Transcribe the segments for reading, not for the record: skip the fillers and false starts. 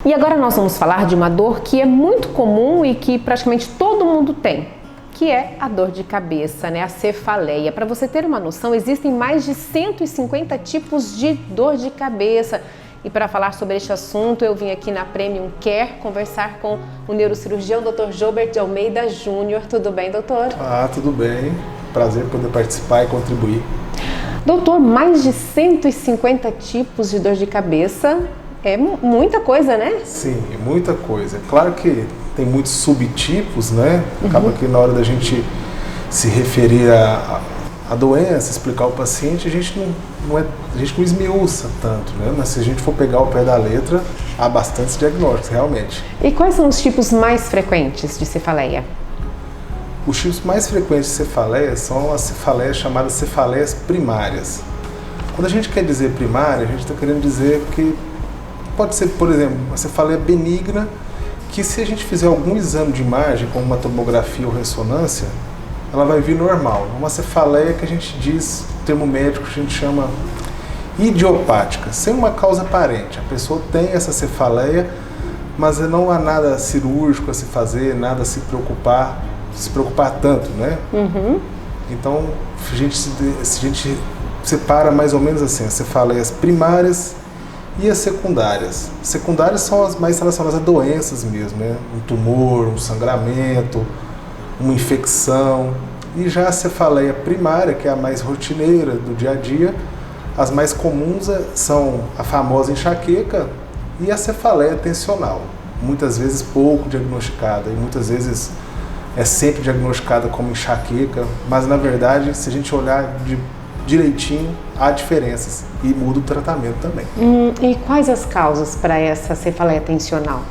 E agora nós vamos falar de uma dor que é muito comum e que praticamente todo mundo tem, que é a dor de cabeça, né? A cefaleia. Para você ter uma noção, existem mais de 150 tipos de dor de cabeça. E para falar sobre este assunto, eu vim aqui na Premium Care conversar com o neurocirurgião Dr. Joubert de Almeida Júnior. Tudo bem, doutor? Tudo bem. Prazer poder participar e contribuir. Doutor, mais de 150 tipos de dor de cabeça. É muita coisa, né? Sim, muita coisa. Claro que tem muitos subtipos, né? Acaba que na hora da gente se referir à doença, explicar ao paciente, a gente não esmiuça tanto, né? Mas se a gente for pegar o pé da letra, há bastantes diagnósticos, realmente. E quais são os tipos mais frequentes de cefaleia? Os tipos mais frequentes de cefaleia são as cefaleias chamadas cefaleias primárias. Quando a gente quer dizer primária, a gente está querendo dizer que pode ser, por exemplo, uma cefaleia benigna, que se a gente fizer algum exame de imagem, como uma tomografia ou ressonância, ela vai vir normal. Uma cefaleia que a gente diz, o termo médico a gente chama idiopática, sem uma causa aparente. A pessoa tem essa cefaleia, mas não há nada cirúrgico a se fazer, nada a se preocupar tanto, né? Então, a gente separa mais ou menos assim, as cefaleias primárias e as secundárias. Secundárias são as mais relacionadas a doenças mesmo, né? Um tumor, um sangramento, uma infecção. E já a cefaleia primária, que é a mais rotineira do dia a dia, as mais comuns são a famosa enxaqueca e a cefaleia tensional. Muitas vezes pouco diagnosticada e muitas vezes é sempre diagnosticada como enxaqueca, mas na verdade, se a gente olhar direitinho, há diferenças e muda o tratamento também. E quais as causas para essa cefaleia tensional?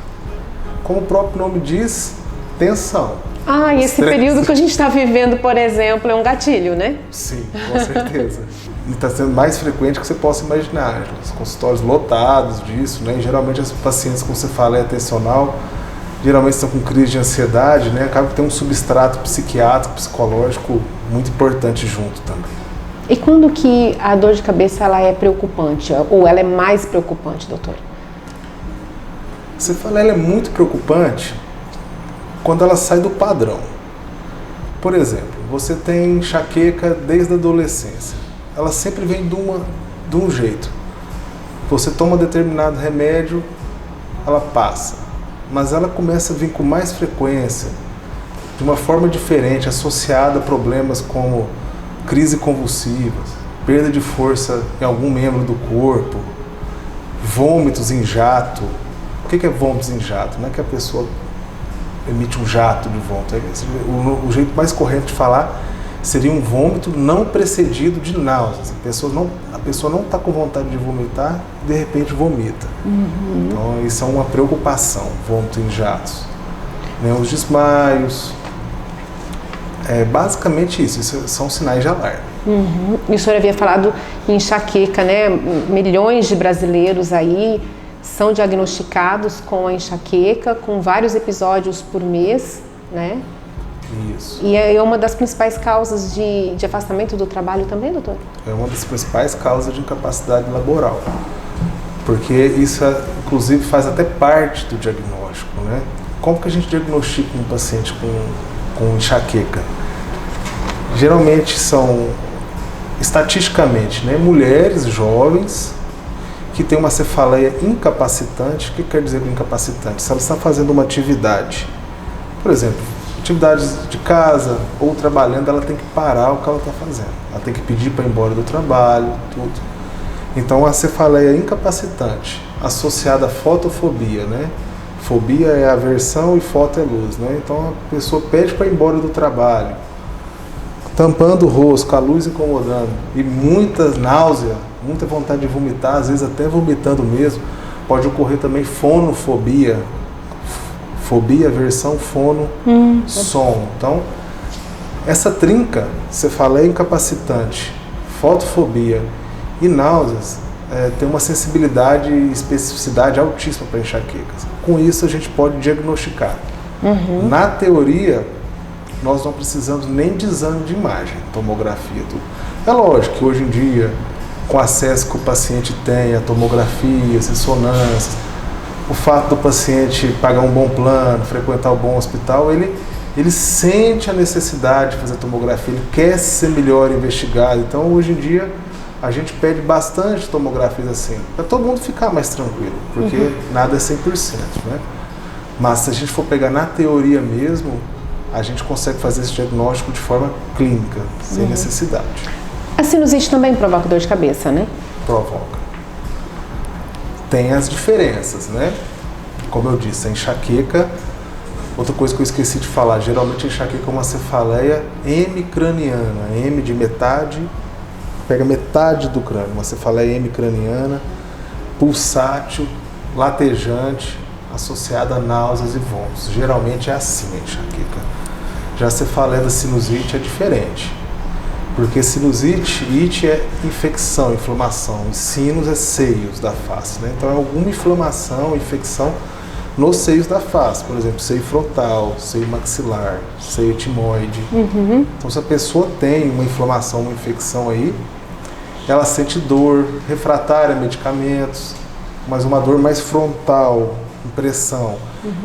Como o próprio nome diz, tensão. E esse período que a gente está vivendo, por exemplo, é um gatilho, né? Sim, com certeza. E está sendo mais frequente que você possa imaginar. Os consultórios lotados disso, né? E geralmente os pacientes com cefaleia tensional geralmente estão com crise de ansiedade, né? Acaba que tem um substrato psiquiátrico, psicológico muito importante junto também. E quando que a dor de cabeça ela é preocupante, ou ela é mais preocupante, doutor? A cefaleia é muito preocupante quando ela sai do padrão. Por exemplo, você tem enxaqueca desde a adolescência. Ela sempre vem de um jeito. Você toma determinado remédio, ela passa. Mas ela começa a vir com mais frequência, de uma forma diferente, associada a problemas como crise convulsivas, perda de força em algum membro do corpo, vômitos em jato. O que é vômitos em jato? Não é que a pessoa emite um jato de vômito. O jeito mais correto de falar seria um vômito não precedido de náuseas. A pessoa não está com vontade de vomitar e de repente vomita. Então isso é uma preocupação, vômito em jatos. Os desmaios. É basicamente isso são sinais de alarme. E o senhor havia falado em enxaqueca, né? Milhões de brasileiros aí são diagnosticados com a enxaqueca, com vários episódios por mês, né? Isso. E é uma das principais causas de afastamento do trabalho também, doutor? É uma das principais causas de incapacidade laboral. Porque isso, inclusive, faz até parte do diagnóstico, né? Como que a gente diagnostica um paciente com enxaqueca? Geralmente são, estatisticamente, né, mulheres jovens que têm uma cefaleia incapacitante. O que quer dizer com incapacitante? Se ela está fazendo uma atividade, por exemplo, atividades de casa ou trabalhando, ela tem que parar o que ela está fazendo. Ela tem que pedir para ir embora do trabalho, tudo. Então a cefaleia incapacitante, associada à fotofobia, né? Fobia é aversão e foto é luz, né? Então a pessoa pede para ir embora do trabalho, tampando o rosto, com a luz incomodando, e muita náusea, muita vontade de vomitar, às vezes até vomitando mesmo. Pode ocorrer também fonofobia, fobia, aversão, fono, som. Então, essa trinca, cefaleia incapacitante, fotofobia e náuseas, tem uma sensibilidade e especificidade altíssima para enxaquecas. Com isso, a gente pode diagnosticar. Na teoria, nós não precisamos nem de exame de imagem, tomografia, tudo. É lógico que hoje em dia, com acesso que o paciente tem a tomografias, ressonâncias, o fato do paciente pagar um bom plano, frequentar um bom hospital, ele sente a necessidade de fazer tomografia, ele quer ser melhor investigado. Então, hoje em dia, a gente pede bastante tomografias assim, para todo mundo ficar mais tranquilo, porque nada é 100%, né? Mas se a gente for pegar na teoria mesmo, a gente consegue fazer esse diagnóstico de forma clínica, sem necessidade. A sinusite também provoca dor de cabeça, né? Provoca. Tem as diferenças, né? Como eu disse, a enxaqueca, outra coisa que eu esqueci de falar, geralmente a enxaqueca é uma cefaleia hemicraniana, M de metade, pega metade do crânio, uma cefaleia hemicraniana, pulsátil, latejante, associada a náuseas e vômitos. Geralmente é assim a enxaqueca. Já a cefaleia da sinusite é diferente, porque sinusite, ite é infecção, inflamação, e sinus é seios da face, né? Então é alguma inflamação, infecção nos seios da face, por exemplo, seio frontal, seio maxilar, seio etimoide. Então se a pessoa tem uma inflamação, uma infecção aí, ela sente dor refratária a medicamentos, mas uma dor mais frontal, impressão,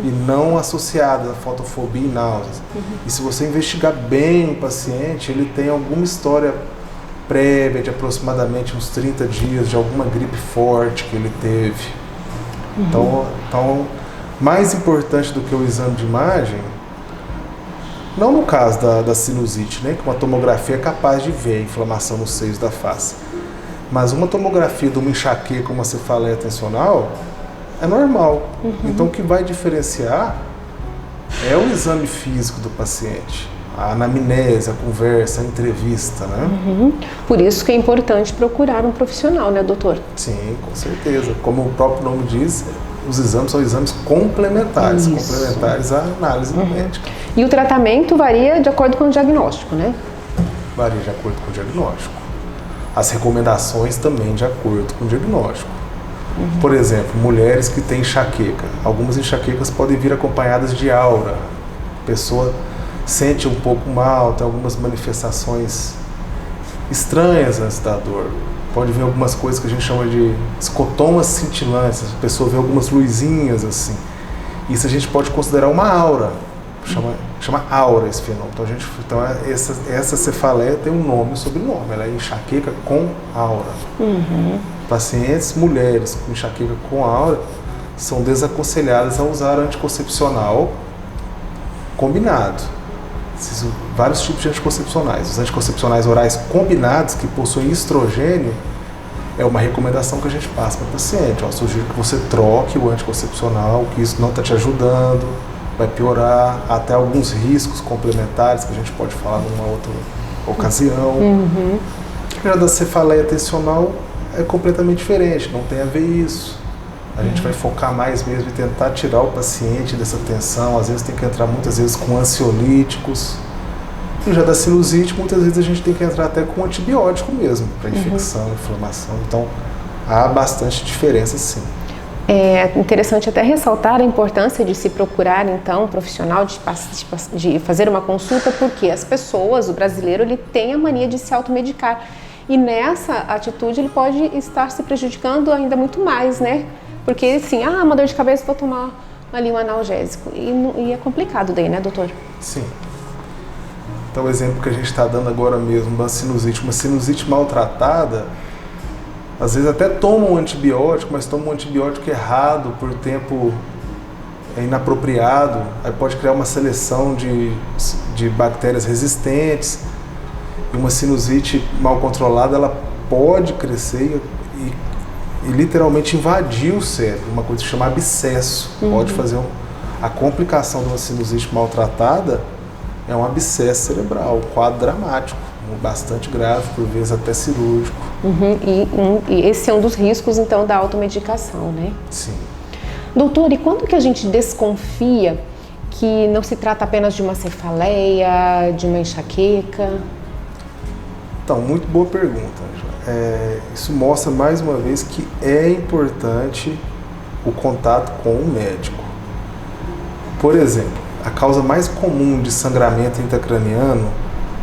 e não associada à fotofobia e náuseas. E se você investigar bem o paciente, ele tem alguma história prévia de aproximadamente uns 30 dias de alguma gripe forte que ele teve. Então, mais importante do que o exame de imagem, não no caso da sinusite, né, que uma tomografia é capaz de ver a inflamação nos seios da face, mas uma tomografia de uma enxaqueca, uma cefaleia tensional, é normal. Então o que vai diferenciar é o exame físico do paciente, a anamnese, a conversa, a entrevista, né? Por isso que é importante procurar um profissional, né, doutor? Sim, com certeza. Como o próprio nome diz, os exames são exames complementares, complementares à análise médica. E o tratamento varia de acordo com o diagnóstico, né? Varia de acordo com o diagnóstico. As recomendações também de acordo com o diagnóstico. Por exemplo, mulheres que têm enxaqueca. Algumas enxaquecas podem vir acompanhadas de aura. A pessoa sente um pouco mal, tem algumas manifestações estranhas antes da dor. Pode ver algumas coisas que a gente chama de escotomas cintilantes. A pessoa vê algumas luzinhas assim. Isso a gente pode considerar uma aura. Chama aura esse fenômeno. Então essa cefaleia tem um nome e sobrenome. Ela é enxaqueca com aura. Pacientes mulheres com enxaqueca com aura são desaconselhadas a usar anticoncepcional combinado. Vários tipos de anticoncepcionais. Os anticoncepcionais orais combinados, que possuem estrogênio, é uma recomendação que a gente passa para o paciente. Sugiro que você troque o anticoncepcional, que isso não está te ajudando, vai piorar, até alguns riscos complementares que a gente pode falar numa outra ocasião. Já da cefaleia tensional é completamente diferente, não tem a ver isso. A gente vai focar mais mesmo em tentar tirar o paciente dessa tensão, às vezes tem que entrar muitas vezes com ansiolíticos. E já da sinusite, muitas vezes a gente tem que entrar até com antibiótico mesmo, para infecção, inflamação. Então, há bastante diferença sim. É interessante até ressaltar a importância de se procurar, então, um profissional, de fazer uma consulta, porque as pessoas, o brasileiro, ele tem a mania de se automedicar. E nessa atitude ele pode estar se prejudicando ainda muito mais, né? Porque assim, uma dor de cabeça, vou tomar ali um analgésico. E é complicado daí, né, doutor? Sim. Então o exemplo que a gente está dando agora mesmo, uma sinusite maltratada, às vezes até toma um antibiótico, mas toma um antibiótico errado por tempo inapropriado, aí pode criar uma seleção de bactérias resistentes. E uma sinusite mal controlada, ela pode crescer e literalmente invadir o cérebro, uma coisa que se chama abscesso. Pode fazer a complicação de uma sinusite maltratada é um abscesso cerebral, um quadro dramático, bastante grave, por vezes até cirúrgico. E esse é um dos riscos, então, da automedicação, né? Sim. Doutor, e quando que a gente desconfia que não se trata apenas de uma cefaleia, de uma enxaqueca? Então, muito boa pergunta. Isso mostra mais uma vez que é importante o contato com o médico. Por exemplo, a causa mais comum de sangramento intracraniano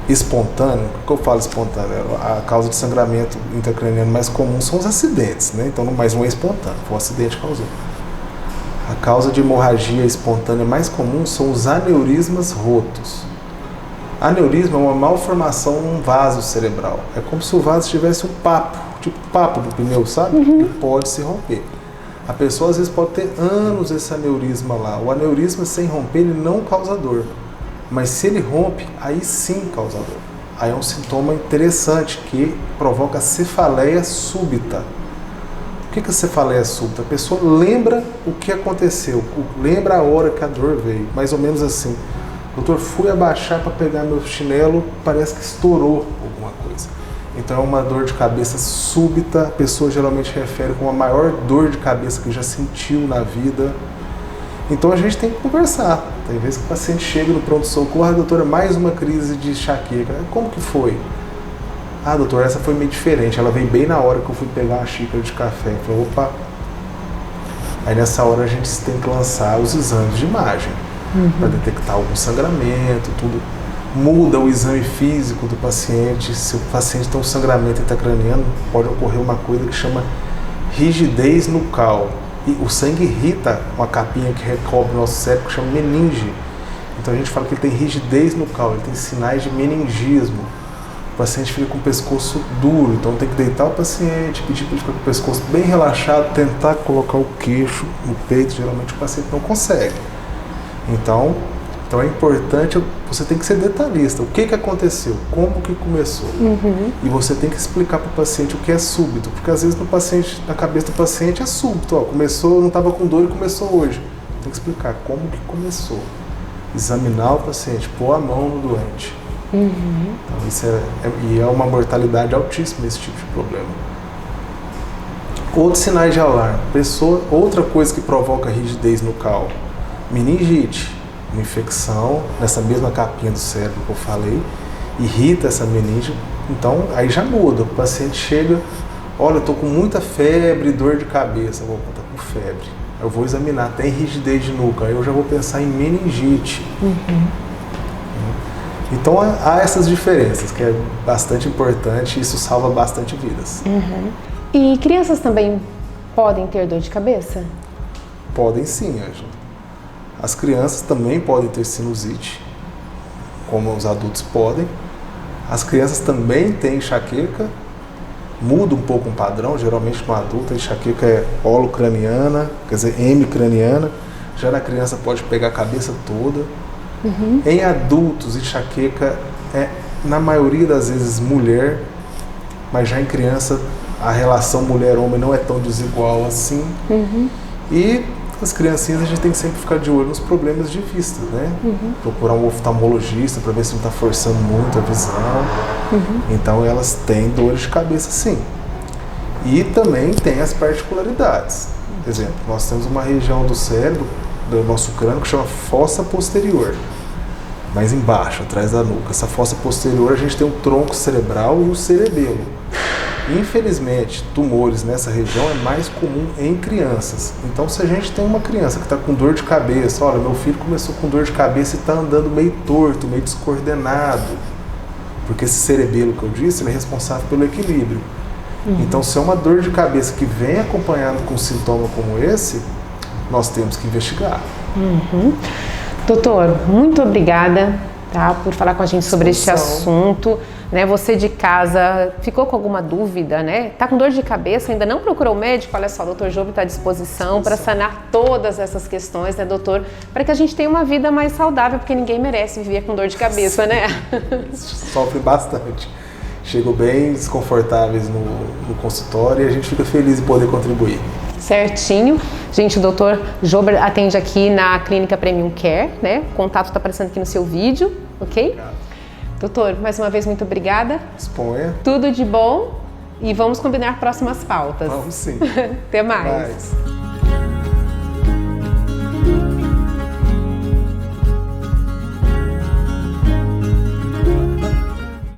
espontâneo, o que eu falo espontâneo? A causa de sangramento intracraniano mais comum são os acidentes, né? Então, mas não é espontâneo, foi um acidente que causou. A causa de hemorragia espontânea mais comum são os aneurismas rotos. Aneurisma é uma malformação num vaso cerebral. É como se o vaso tivesse um papo, tipo papo do pneu, sabe? Ele pode se romper. A pessoa às vezes pode ter anos esse aneurisma lá. O aneurisma sem romper ele não causa dor. Mas se ele rompe, aí sim causa dor. Aí é um sintoma interessante que provoca cefaleia súbita. O que é cefaleia súbita? A pessoa lembra o que aconteceu, lembra a hora que a dor veio, mais ou menos assim. Doutor, fui abaixar para pegar meu chinelo, parece que estourou alguma coisa. Então é uma dor de cabeça súbita, a pessoa geralmente refere com a maior dor de cabeça que já sentiu na vida. Então a gente tem que conversar. Tem vezes que o paciente chega no pronto-socorro, doutora, mais uma crise de enxaqueca. Como que foi? Ah, doutor, essa foi meio diferente. Ela veio bem na hora que eu fui pegar uma xícara de café. Eu falei, opa. Aí nessa hora a gente tem que lançar os exames de imagem para detectar algum sangramento, tudo. Muda o exame físico do paciente. Se o paciente tem um sangramento intracraniano, pode ocorrer uma coisa que chama rigidez nucal. E o sangue irrita uma capinha que recobre o nosso cérebro, que chama meninge. Então a gente fala que ele tem rigidez nucal, ele tem sinais de meningismo. O paciente fica com o pescoço duro, então tem que deitar o paciente, pedir para ele ficar com o pescoço bem relaxado, tentar colocar o queixo no peito, geralmente o paciente não consegue. Então é importante, você tem que ser detalhista. O que aconteceu? Como que começou? E você tem que explicar para o paciente o que é súbito, porque às vezes na cabeça do paciente é súbito. Ó, começou, não estava com dor e começou hoje. Tem que explicar como que começou. Examinar o paciente, pôr a mão no doente. Então isso é uma mortalidade altíssima esse tipo de problema. Outros sinais de alarme. Outra coisa que provoca rigidez nucal, meningite. Uma infecção nessa mesma capinha do cérebro que eu falei, irrita essa meninge, então aí já muda. O paciente chega, olha, eu estou com muita febre, dor de cabeça, vou estar com febre. Eu vou examinar, tem rigidez de nuca, aí eu já vou pensar em meningite. Então há essas diferenças, que é bastante importante e isso salva bastante vidas. E crianças também podem ter dor de cabeça? Podem sim, Ângela. As crianças também podem ter sinusite, como os adultos podem. As crianças também têm enxaqueca, muda um pouco o padrão, geralmente no adulto a enxaqueca é holocraniana, quer dizer, hemicraniana, já na criança pode pegar a cabeça toda. Em adultos, enxaqueca é, na maioria das vezes, mulher, mas já em criança a relação mulher-homem não é tão desigual assim. E as criancinhas a gente tem que sempre ficar de olho nos problemas de vista, né? Procurar um oftalmologista para ver se não está forçando muito a visão. Então elas têm dores de cabeça sim. E também tem as particularidades. Por exemplo, nós temos uma região do cérebro, do nosso crânio, que chama fossa posterior. Mais embaixo, atrás da nuca. Essa fossa posterior a gente tem o tronco cerebral e o cerebelo. Infelizmente, tumores nessa região é mais comum em crianças. Então, se a gente tem uma criança que está com dor de cabeça, olha, meu filho começou com dor de cabeça e está andando meio torto, meio descoordenado, porque esse cerebelo que eu disse, ele é responsável pelo equilíbrio. Então, se é uma dor de cabeça que vem acompanhado com um sintoma como esse, nós temos que investigar. Doutor, muito obrigada, tá, por falar com a gente sobre este assunto. Né, você de casa ficou com alguma dúvida, né? Tá com dor de cabeça, ainda não procurou o médico? Olha só, o Dr. Jobe está à disposição para sanar todas essas questões, né, doutor? Para que a gente tenha uma vida mais saudável, porque ninguém merece viver com dor de cabeça, né? Sofre bastante. Chegam bem desconfortáveis no consultório e a gente fica feliz em poder contribuir. Certinho. Gente, o Dr. Jobe atende aqui na Clínica Premium Care, né? O contato está aparecendo aqui no seu vídeo, ok? Obrigado. Doutor, mais uma vez, muito obrigada. Exponha. Tudo de bom e vamos combinar próximas pautas. Vamos sim. Até mais.